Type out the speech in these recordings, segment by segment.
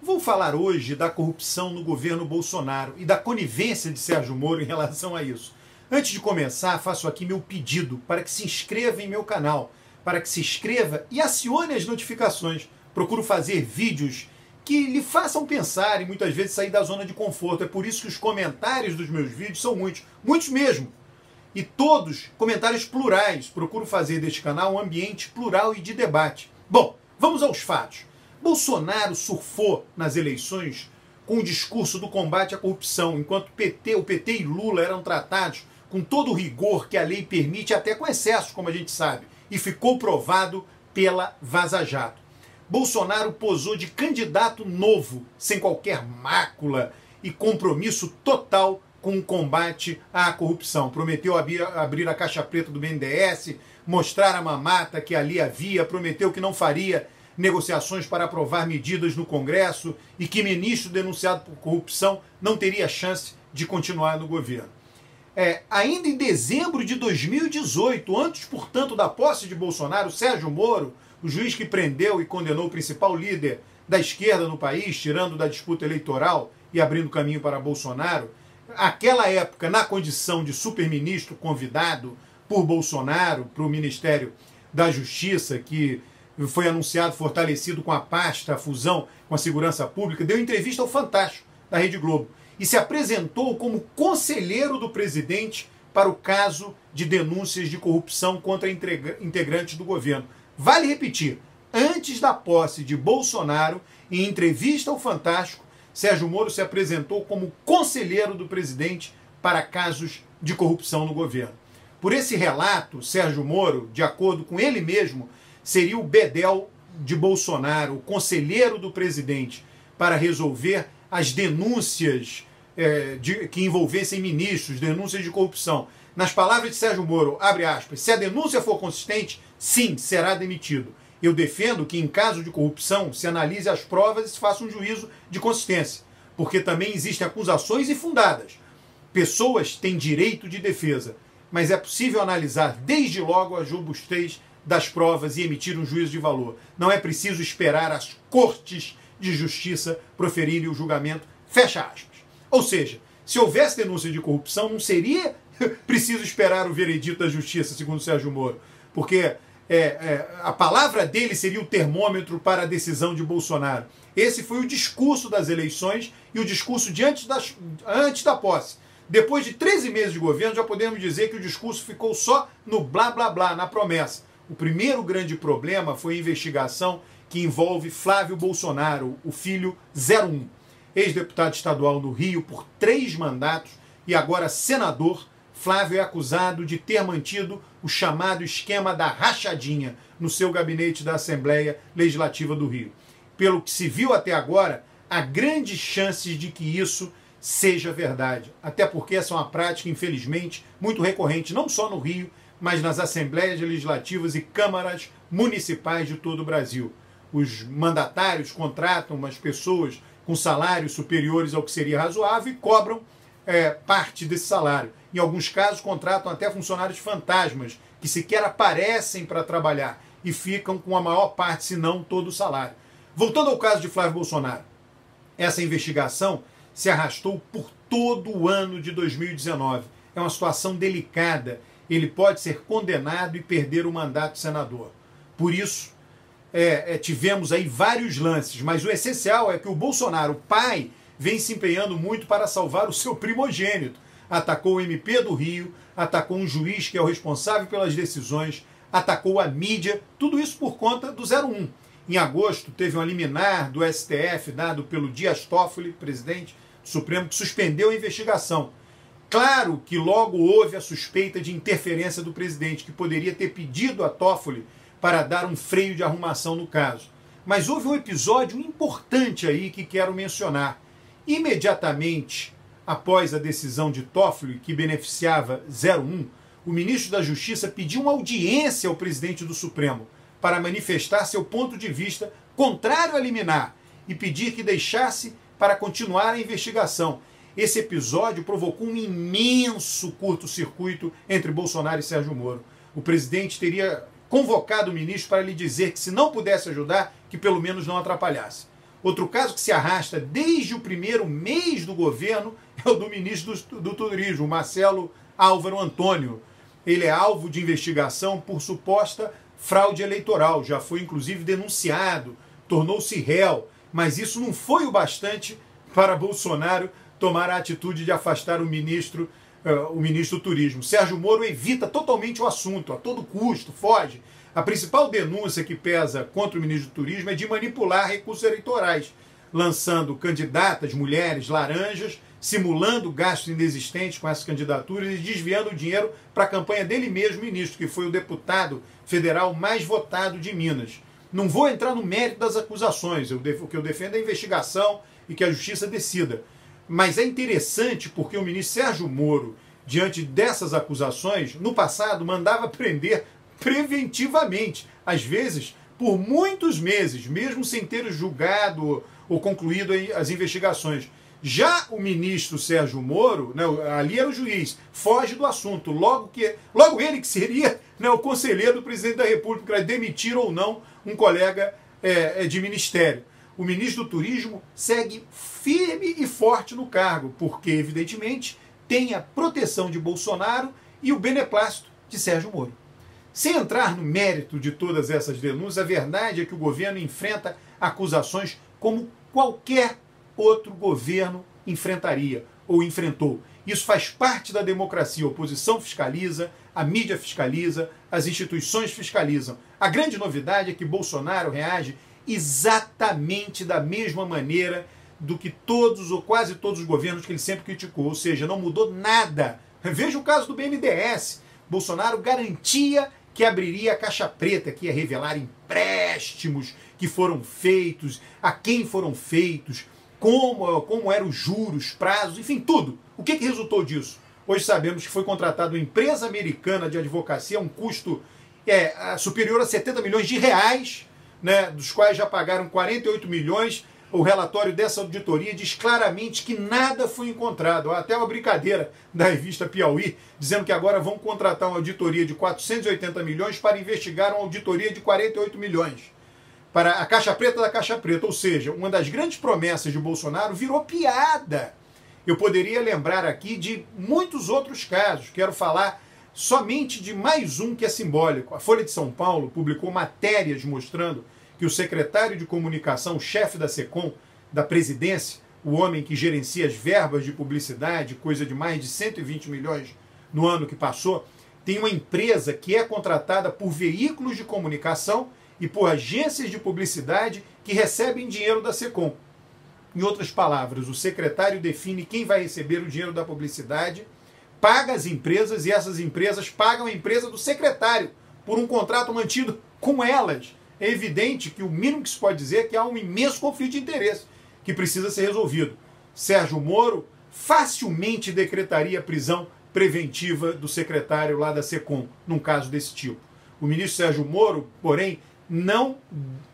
Vou falar hoje da corrupção no governo Bolsonaro e da conivência de Sérgio Moro em relação a isso. Antes de começar, faço aqui meu pedido para que se inscreva em meu canal, para que se inscreva e acione as notificações. Procuro fazer vídeos que lhe façam pensar e muitas vezes sair da zona de conforto. É por isso que os comentários dos meus vídeos são muitos, muitos mesmo. E todos comentários plurais. Procuro fazer deste canal um ambiente plural e de debate. Bom, vamos aos fatos. Bolsonaro surfou nas eleições com o discurso do combate à corrupção, enquanto o PT e Lula eram tratados com todo o rigor que a lei permite, até com excesso, como a gente sabe, e ficou provado pela Vaza Jato. Bolsonaro posou de candidato novo, sem qualquer mácula e compromisso total com o combate à corrupção. Prometeu abrir a caixa preta do BNDES, mostrar a mamata que ali havia, prometeu que não faria negociações para aprovar medidas no Congresso e que ministro denunciado por corrupção não teria chance de continuar no governo. Ainda em dezembro de 2018, antes, portanto, da posse de Bolsonaro, Sérgio Moro, o juiz que prendeu e condenou o principal líder da esquerda no país, tirando da disputa eleitoral e abrindo caminho para Bolsonaro, aquela época, na condição de superministro convidado por Bolsonaro para o Ministério da Justiça, que foi anunciado, fortalecido com a pasta, a fusão com a segurança pública, deu entrevista ao Fantástico, da Rede Globo, e se apresentou como conselheiro do presidente para o caso de denúncias de corrupção contra integrantes do governo. Vale repetir, antes da posse de Bolsonaro, em entrevista ao Fantástico, Sérgio Moro se apresentou como conselheiro do presidente para casos de corrupção no governo. Por esse relato, Sérgio Moro, de acordo com ele mesmo, seria o bedel de Bolsonaro, o conselheiro do presidente, para resolver as denúncias que envolvessem ministros, denúncias de corrupção. Nas palavras de Sérgio Moro, abre aspas, se a denúncia for consistente, sim, será demitido. Eu defendo que, em caso de corrupção, se analise as provas e se faça um juízo de consistência, porque também existem acusações infundadas. Pessoas têm direito de defesa, mas é possível analisar desde logo a robustez das provas e emitir um juízo de valor. Não é preciso esperar as cortes de justiça proferirem o julgamento. Fecha aspas. Ou seja, se houvesse denúncia de corrupção, não seria preciso esperar o veredito da justiça, segundo Sérgio Moro, porque a palavra dele seria o termômetro para a decisão de Bolsonaro. Esse foi o discurso das eleições e o discurso de antes da posse. Depois de 13 meses de governo, já podemos dizer que o discurso ficou só no blá blá blá, na promessa. O primeiro grande problema foi a investigação que envolve Flávio Bolsonaro, o filho 01, ex-deputado estadual do Rio por 3 mandatos e agora senador. Flávio é acusado de ter mantido o chamado esquema da rachadinha no seu gabinete da Assembleia Legislativa do Rio. Pelo que se viu até agora, há grandes chances de que isso seja verdade. Até porque essa é uma prática, infelizmente, muito recorrente, não só no Rio, mas nas Assembleias Legislativas e câmaras municipais de todo o Brasil. Os mandatários contratam umas pessoas com salários superiores ao que seria razoável e cobram parte desse salário. Em alguns casos, contratam até funcionários fantasmas, que sequer aparecem para trabalhar e ficam com a maior parte, se não todo o salário. Voltando ao caso de Flávio Bolsonaro, essa investigação se arrastou por todo o ano de 2019. É uma situação delicada. Ele pode ser condenado e perder o mandato de senador. Por isso, tivemos aí vários lances, mas o essencial é que o Bolsonaro, o pai, vem se empenhando muito para salvar o seu primogênito. Atacou o MP do Rio, atacou um juiz que é o responsável pelas decisões, atacou a mídia, tudo isso por conta do 01. Em agosto, teve um liminar do STF dado pelo Dias Toffoli, presidente do Supremo, que suspendeu a investigação. Claro que logo houve a suspeita de interferência do presidente, que poderia ter pedido a Toffoli para dar um freio de arrumação no caso. Mas houve um episódio importante aí que quero mencionar. Imediatamente após a decisão de Toffoli, que beneficiava 01, o ministro da Justiça pediu uma audiência ao presidente do Supremo para manifestar seu ponto de vista contrário a liminar e pedir que deixasse para continuar a investigação. Esse episódio provocou um imenso curto-circuito entre Bolsonaro e Sérgio Moro. O presidente teria convocado o ministro para lhe dizer que, se não pudesse ajudar, que pelo menos não atrapalhasse. Outro caso que se arrasta desde o primeiro mês do governo é o do ministro do Turismo, Marcelo Álvaro Antônio. Ele é alvo de investigação por suposta fraude eleitoral, já foi inclusive denunciado, tornou-se réu, mas isso não foi o bastante para Bolsonaro tomar a atitude de afastar o ministro do Turismo. Sérgio Moro evita totalmente o assunto, a todo custo, foge. A principal denúncia que pesa contra o ministro do Turismo é de manipular recursos eleitorais, lançando candidatas, mulheres, laranjas, simulando gastos inexistentes com essas candidaturas e desviando o dinheiro para a campanha dele mesmo, ministro, que foi o deputado federal mais votado de Minas. Não vou entrar no mérito das acusações, o que eu defendo é a investigação e que a justiça decida. Mas é interessante porque o ministro Sérgio Moro, diante dessas acusações, no passado mandava prender preventivamente, às vezes por muitos meses, mesmo sem ter julgado ou concluído as investigações. Já o ministro Sérgio Moro, né, ali era o juiz, foge do assunto, logo ele que seria, né, o conselheiro do presidente da República para demitir ou não um colega de ministério. O ministro do Turismo segue firme e forte no cargo, porque, evidentemente, tem a proteção de Bolsonaro e o beneplácito de Sérgio Moro. Sem entrar no mérito de todas essas denúncias, a verdade é que o governo enfrenta acusações como qualquer outro governo enfrentaria ou enfrentou. Isso faz parte da democracia. A oposição fiscaliza, a mídia fiscaliza, as instituições fiscalizam. A grande novidade é que Bolsonaro reage exatamente da mesma maneira do que todos ou quase todos os governos que ele sempre criticou, ou seja, não mudou nada. Veja o caso do BNDES. Bolsonaro garantia que abriria a caixa preta, que ia revelar empréstimos que foram feitos, a quem foram feitos, como eram os juros, prazos, enfim, tudo. O que resultou disso? Hoje sabemos que foi contratada uma empresa americana de advocacia a um custo superior a 70 milhões de reais, né, dos quais já pagaram 48 milhões. O relatório dessa auditoria diz claramente que nada foi encontrado. Há até uma brincadeira da revista Piauí, dizendo que agora vão contratar uma auditoria de 480 milhões para investigar uma auditoria de 48 milhões. Para a caixa preta da caixa preta, ou seja, uma das grandes promessas de Bolsonaro virou piada. Eu poderia lembrar aqui de muitos outros casos. Quero falar somente de mais um que é simbólico. A Folha de São Paulo publicou matérias mostrando que o secretário de comunicação, o chefe da SECOM, da presidência, o homem que gerencia as verbas de publicidade, coisa de mais de 120 milhões no ano que passou, tem uma empresa que é contratada por veículos de comunicação e por agências de publicidade que recebem dinheiro da SECOM. Em outras palavras, o secretário define quem vai receber o dinheiro da publicidade, paga as empresas e essas empresas pagam a empresa do secretário por um contrato mantido com elas. É evidente que o mínimo que se pode dizer é que há um imenso conflito de interesse que precisa ser resolvido. Sérgio Moro facilmente decretaria a prisão preventiva do secretário lá da SECOM, num caso desse tipo. O ministro Sérgio Moro, porém, não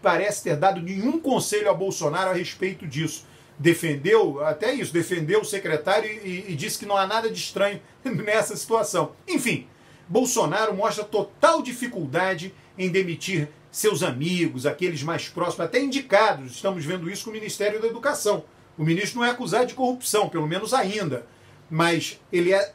parece ter dado nenhum conselho a Bolsonaro a respeito disso. Defendeu, até isso, defendeu o secretário e disse que não há nada de estranho nessa situação. Enfim, Bolsonaro mostra total dificuldade em demitir seus amigos, aqueles mais próximos, até indicados. Estamos vendo isso com o Ministério da Educação. O ministro não é acusado de corrupção, pelo menos ainda. Mas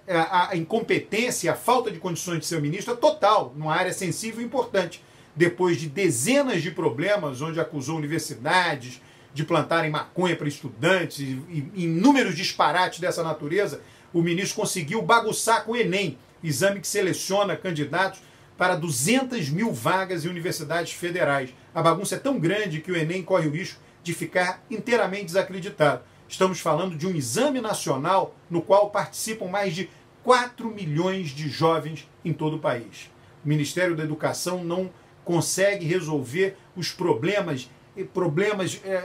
a incompetência e a falta de condições de ser ministro é total, numa área sensível e importante. Depois de dezenas de problemas, onde acusou universidades de plantarem maconha para estudantes e inúmeros disparates dessa natureza, o ministro conseguiu bagunçar com o Enem, exame que seleciona candidatos para 200 mil vagas em universidades federais. A bagunça é tão grande que o Enem corre o risco de ficar inteiramente desacreditado. Estamos falando de um exame nacional no qual participam mais de 4 milhões de jovens em todo o país. O Ministério da Educação não consegue resolver os problemas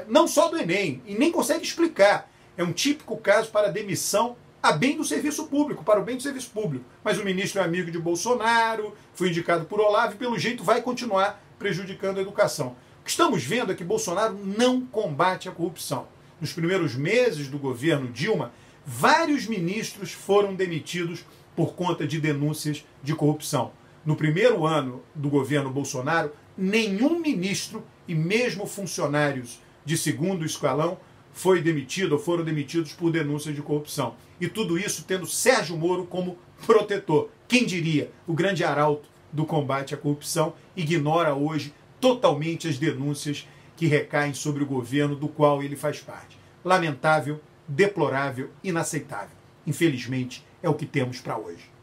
não só do Enem, e nem consegue explicar. É um típico caso para demissão a bem do serviço público, para o bem do serviço público. Mas o ministro é amigo de Bolsonaro, foi indicado por Olavo e, pelo jeito, vai continuar prejudicando a educação. O que estamos vendo é que Bolsonaro não combate a corrupção. Nos primeiros meses do governo Dilma, vários ministros foram demitidos por conta de denúncias de corrupção. No primeiro ano do governo Bolsonaro, nenhum ministro e mesmo funcionários de segundo escalão foi demitido ou foram demitidos por denúncias de corrupção. E tudo isso tendo Sérgio Moro como protetor. Quem diria? O grande arauto do combate à corrupção ignora hoje totalmente as denúncias que recaem sobre o governo do qual ele faz parte. Lamentável, deplorável, inaceitável. Infelizmente, é o que temos para hoje.